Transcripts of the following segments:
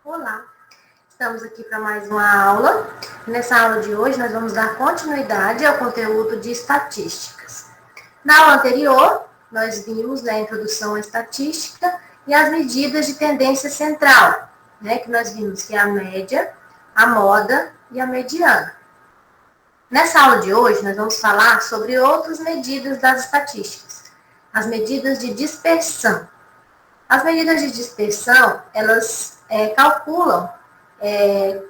Olá, estamos aqui para mais uma aula. Nessa aula de hoje, nós vamos dar continuidade ao conteúdo de estatísticas. Na aula anterior, nós vimos a introdução à estatística e as medidas de tendência central, que nós vimos que é a média, a moda e a mediana. Nessa aula de hoje, nós vamos falar sobre outras medidas das estatísticas, as medidas de dispersão. As medidas de dispersão, elas calculam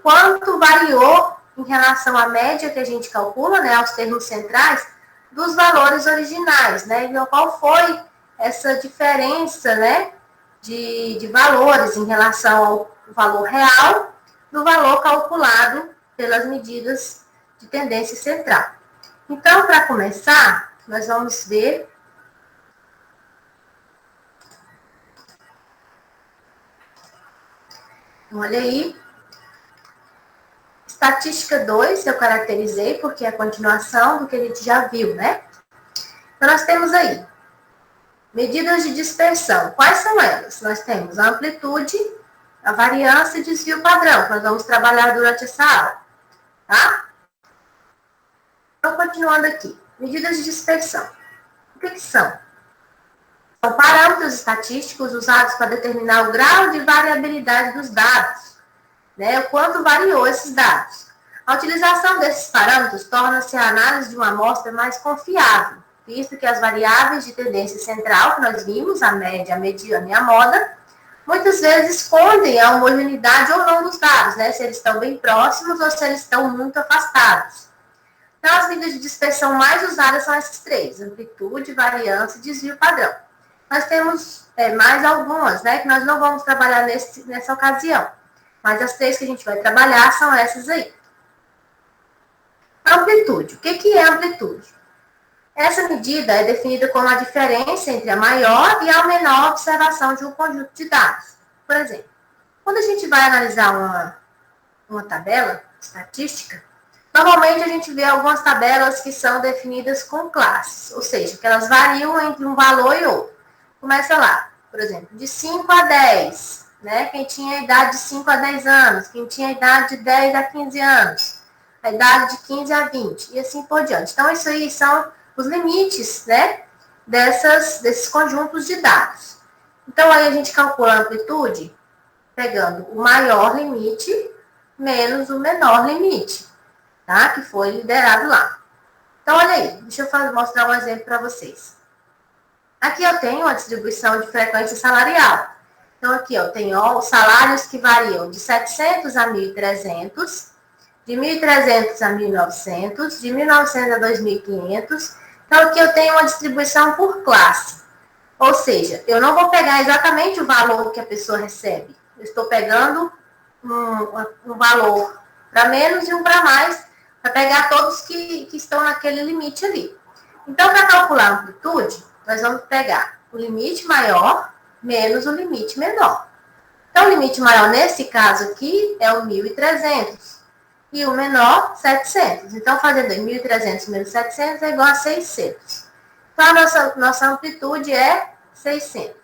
quanto variou em relação à média que a gente calcula, aos termos centrais, dos valores originais, Então, qual foi essa diferença, de valores em relação ao valor real do valor calculado pelas medidas de tendência central. Então, para começar, nós vamos ver olha aí, estatística 2, eu caracterizei porque é a continuação do que a gente já viu, Então, nós temos aí medidas de dispersão. Quais são elas? Nós temos a amplitude, a variância e desvio padrão, que nós vamos trabalhar durante essa aula, tá? Então, continuando aqui, medidas de dispersão. O que são? São parâmetros estatísticos usados para determinar o grau de variabilidade dos dados, o quanto variou esses dados. A utilização desses parâmetros torna-se a análise de uma amostra mais confiável, visto que as variáveis de tendência central que nós vimos, a média, a mediana e a moda, muitas vezes escondem a homogeneidade ou não dos dados, se eles estão bem próximos ou se eles estão muito afastados. Então, as medidas de dispersão mais usadas são essas três: amplitude, variância e desvio padrão. Nós temos mais algumas, que nós não vamos trabalhar nessa ocasião. Mas as três que a gente vai trabalhar são essas aí. Amplitude. O que é amplitude? Essa medida é definida como a diferença entre a maior e a menor observação de um conjunto de dados. Por exemplo, quando a gente vai analisar uma tabela estatística, normalmente a gente vê algumas tabelas que são definidas com classes, ou seja, que elas variam entre um valor e outro. Começa lá, por exemplo, de 5 a 10, Quem tinha a idade de 5 a 10 anos, quem tinha a idade de 10 a 15 anos, a idade de 15 a 20, e assim por diante. Então, isso aí são os limites, desses conjuntos de dados. Então, aí a gente calcula a amplitude pegando o maior limite menos o menor limite, que foi liderado lá. Então, olha aí, deixa eu mostrar um exemplo para vocês. Aqui eu tenho a distribuição de frequência salarial. Então, aqui eu tenho os salários que variam de 700 a 1.300, de 1.300 a 1.900, de 1.900 a 2.500. Então, aqui eu tenho uma distribuição por classe. Ou seja, eu não vou pegar exatamente o valor que a pessoa recebe. Eu estou pegando um valor para menos e um para mais, para pegar todos que estão naquele limite ali. Então, para calcular a amplitude, nós vamos pegar o limite maior menos o limite menor. Então, o limite maior, nesse caso aqui, é o 1.300. E o menor, 700. Então, fazendo 1.300 menos 700 é igual a 600. Então, a nossa amplitude é 600.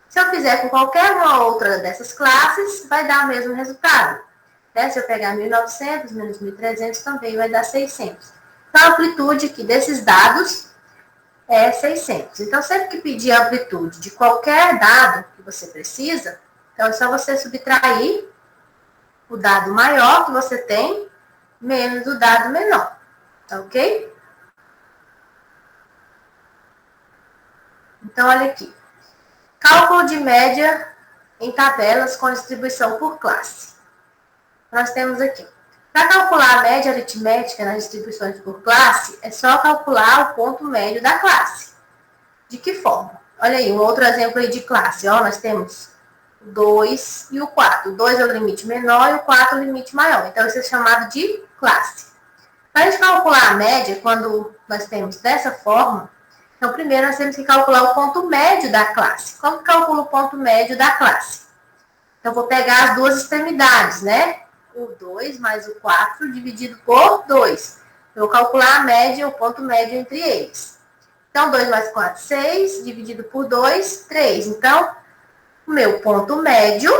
Se eu fizer com qualquer uma outra dessas classes, vai dar o mesmo resultado. Se eu pegar 1.900 menos 1.300, também vai dar 600. Então, a amplitude aqui desses dados é 600. Então, sempre que pedir a amplitude de qualquer dado que você precisa, então é só você subtrair o dado maior que você tem menos o dado menor. Tá ok? Então, olha aqui. Cálculo de média em tabelas com distribuição por classe. Nós temos aqui. Para calcular a média aritmética nas distribuições por classe, é só calcular o ponto médio da classe. De que forma? Olha aí, um outro exemplo aí de classe. Nós temos o 2 e o 4. O 2 é o limite menor e o 4 é o limite maior. Então, isso é chamado de classe. Para a gente calcular a média, quando nós temos dessa forma, então, primeiro nós temos que calcular o ponto médio da classe. Como que calcula o ponto médio da classe? Então, vou pegar as duas extremidades, O 2 mais o 4 dividido por 2. Eu vou calcular a média, o ponto médio entre eles. Então, 2 mais 4, 6, dividido por 2, 3. Então, o meu ponto médio,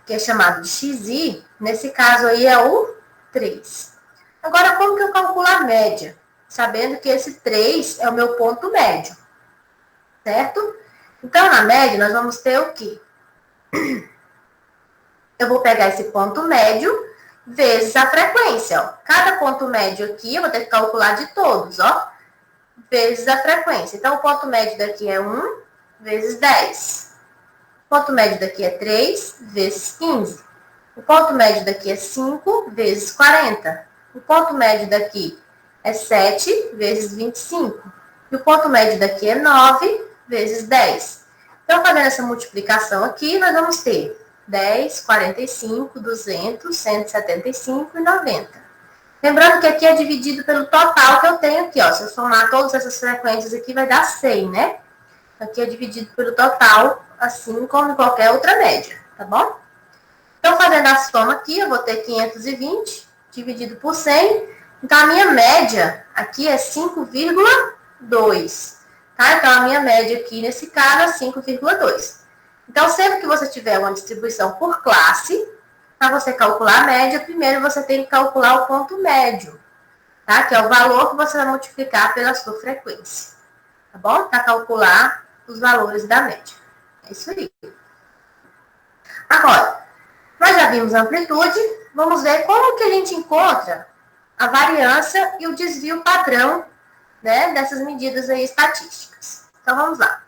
que é chamado de xi, nesse caso aí é o 3. Agora, como que eu calculo a média? Sabendo que esse 3 é o meu ponto médio, certo? Então, na média, nós vamos ter o quê? Eu vou pegar esse ponto médio vezes a frequência, ó. Cada ponto médio aqui, eu vou ter que calcular de todos, ó, vezes a frequência. Então, o ponto médio daqui é 1 vezes 10. O ponto médio daqui é 3 vezes 15. O ponto médio daqui é 5 vezes 40. O ponto médio daqui é 7 vezes 25. E o ponto médio daqui é 9 vezes 10. Então, fazendo essa multiplicação aqui, nós vamos ter 10, 45, 200, 175 e 90. Lembrando que aqui é dividido pelo total que eu tenho aqui, ó. Se eu somar todas essas frequências aqui, vai dar 100, né? Aqui é dividido pelo total, assim como em qualquer outra média, tá bom? Então, fazendo a soma aqui, eu vou ter 520 dividido por 100. Então, a minha média aqui é 5,2. Tá? Então, a minha média aqui, nesse caso, é 5,2. Então, sempre que você tiver uma distribuição por classe, para você calcular a média, primeiro você tem que calcular o ponto médio, tá? Que é o valor que você vai multiplicar pela sua frequência, tá bom? Para calcular os valores da média. É isso aí. Agora, nós já vimos a amplitude, vamos ver como que a gente encontra a variância e o desvio padrão, né, dessas medidas aí estatísticas. Então, vamos lá.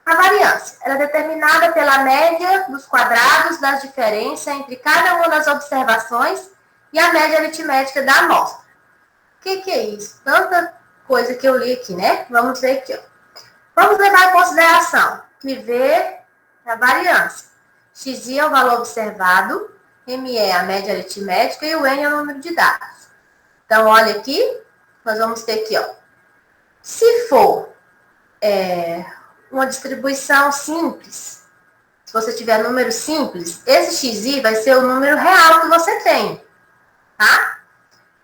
A variância ela é determinada pela média dos quadrados das diferenças entre cada uma das observações e a média aritmética da amostra. O que é isso? Tanta coisa que eu li aqui, né? Vamos ver aqui, ó. Vamos levar em consideração que V é a variância. Xi é o valor observado, M é a média aritmética e o N é o número de dados. Então, olha aqui, nós vamos ter aqui, ó. Se for uma distribuição simples, se você tiver número simples, esse xi vai ser o número real que você tem, tá?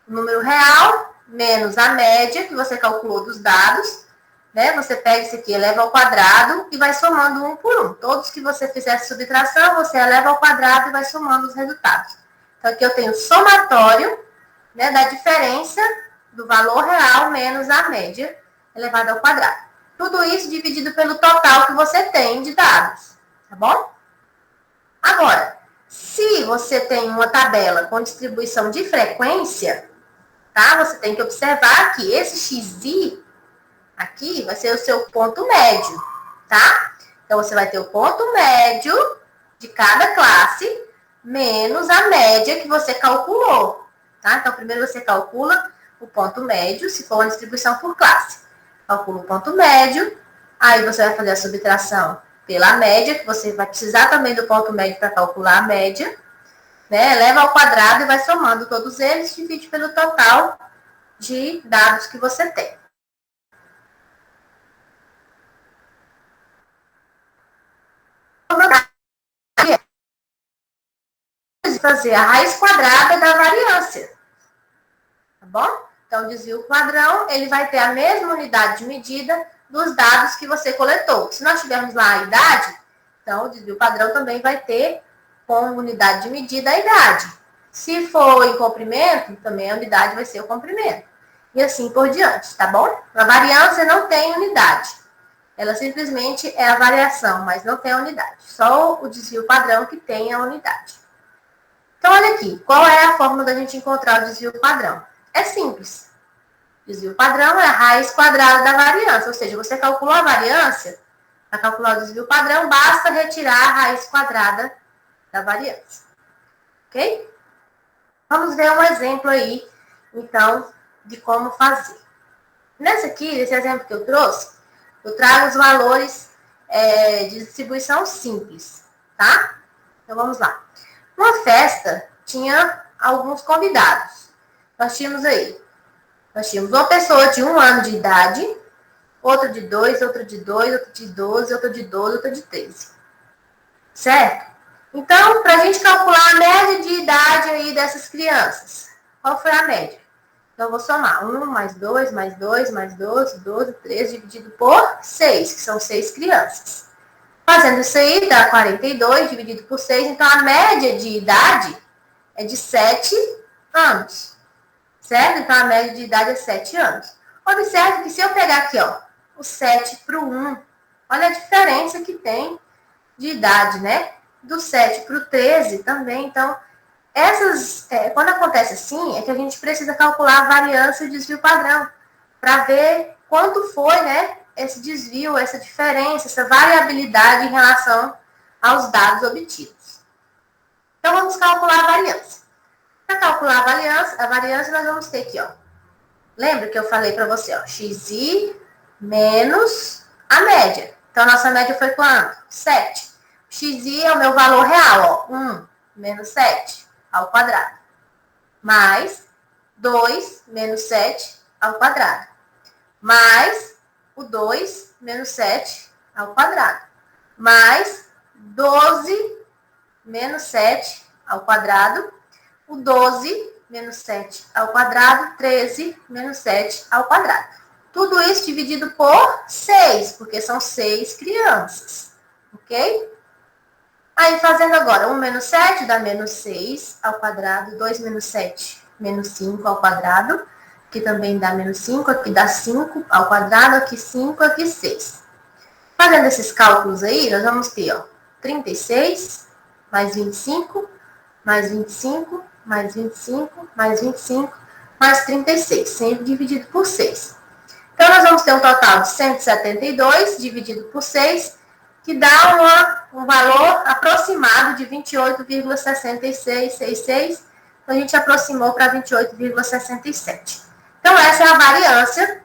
O número real menos a média que você calculou dos dados, né? Você pega isso aqui, eleva ao quadrado e vai somando um por um. Todos que você fizer subtração, você eleva ao quadrado e vai somando os resultados. Então, aqui eu tenho o somatório, né, da diferença do valor real menos a média elevada ao quadrado. Tudo isso dividido pelo total que você tem de dados, tá bom? Agora, se você tem uma tabela com distribuição de frequência, tá? Você tem que observar que esse xi aqui vai ser o seu ponto médio, tá? Então, você vai ter o ponto médio de cada classe menos a média que você calculou, tá? Então, primeiro você calcula o ponto médio, se for uma distribuição por classe. Calcula o ponto médio, aí você vai fazer a subtração pela média, que você vai precisar também do ponto médio para calcular a média, né? Eleva ao quadrado e vai somando todos eles, divide pelo total de dados que você tem. Fazer a raiz quadrada da variância, tá bom? Então, o desvio padrão, ele vai ter a mesma unidade de medida dos dados que você coletou. Se nós tivermos lá a idade, então o desvio padrão também vai ter como unidade de medida a idade. Se for em comprimento, também a unidade vai ser o comprimento. E assim por diante, tá bom? A variância não tem unidade. Ela simplesmente é a variação, mas não tem a unidade. Só o desvio padrão que tem a unidade. Então, olha aqui. Qual é a forma da gente encontrar o desvio padrão? É simples. Desvio padrão é a raiz quadrada da variância. Ou seja, você calculou a variância, para calcular o desvio padrão, basta retirar a raiz quadrada da variância. Ok? Vamos ver um exemplo aí, então, de como fazer. Nesse exemplo que eu trouxe, eu trago os valores de distribuição simples, tá? Então, vamos lá. Uma festa tinha alguns convidados. Nós tínhamos uma pessoa de 1 ano de idade, outra de 2, outra de 2, outra de 12, outra de 12, outra de 13. Certo? Então, para a gente calcular a média de idade aí dessas crianças, qual foi a média? Então, eu vou somar 1 mais 2, mais 2, mais 12, 12, 13, dividido por 6, que são 6 crianças. Fazendo isso aí, dá 42 dividido por 6. Então, a média de idade é de 7 anos. Certo? Então, a média de idade é 7 anos. Observe que se eu pegar aqui, ó, o 7 para o 1, olha a diferença que tem de idade, né? Do 7 para o 13 também. Então, quando acontece assim, é que a gente precisa calcular a variância e o desvio padrão, para ver quanto foi, né, esse desvio, essa diferença, essa variabilidade em relação aos dados obtidos. Então, vamos calcular a variância. Para calcular a variância, nós vamos ter aqui, ó. Lembra que eu falei para você, ó, xi menos a média. Então, a nossa média foi quanto? 7. Xi é o meu valor real, ó, 1 menos 7 ao quadrado. Mais 2 menos 7 ao quadrado. Mais o 2 menos 7 ao quadrado. Mais 12 menos 7 ao quadrado. O 12 menos 7 ao quadrado, 13 menos 7 ao quadrado. Tudo isso dividido por 6, porque são 6 crianças, ok? Aí, fazendo agora, 1 menos 7 dá menos 6 ao quadrado, 2 menos 7, menos 5 ao quadrado, aqui também dá menos 5, aqui dá 5 ao quadrado, aqui 5, aqui 6. Fazendo esses cálculos aí, nós vamos ter, ó, 36 mais 25, mais 25, mais 25, mais 25, mais 36, sempre dividido por 6. Então, nós vamos ter um total de 172 dividido por 6, que dá um valor aproximado de 28,6666. Então, a gente aproximou para 28,67. Então, essa é a variância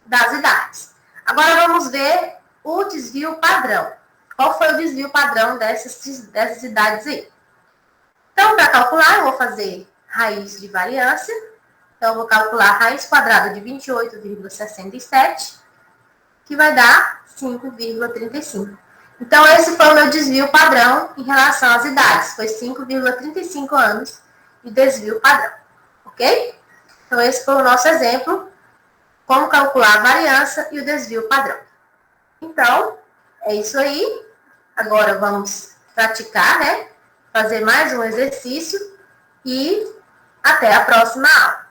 das idades. Agora, vamos ver o desvio padrão. Qual foi o desvio padrão dessas idades aí? Então, para calcular, eu vou fazer raiz de variância. Então, eu vou calcular a raiz quadrada de 28,67, que vai dar 5,35. Então, esse foi o meu desvio padrão em relação às idades. Foi 5,35 anos de desvio padrão. Ok? Então, esse foi o nosso exemplo, como calcular a variância e o desvio padrão. Então, é isso aí. Agora, vamos praticar, né? Fazer mais um exercício e até a próxima aula.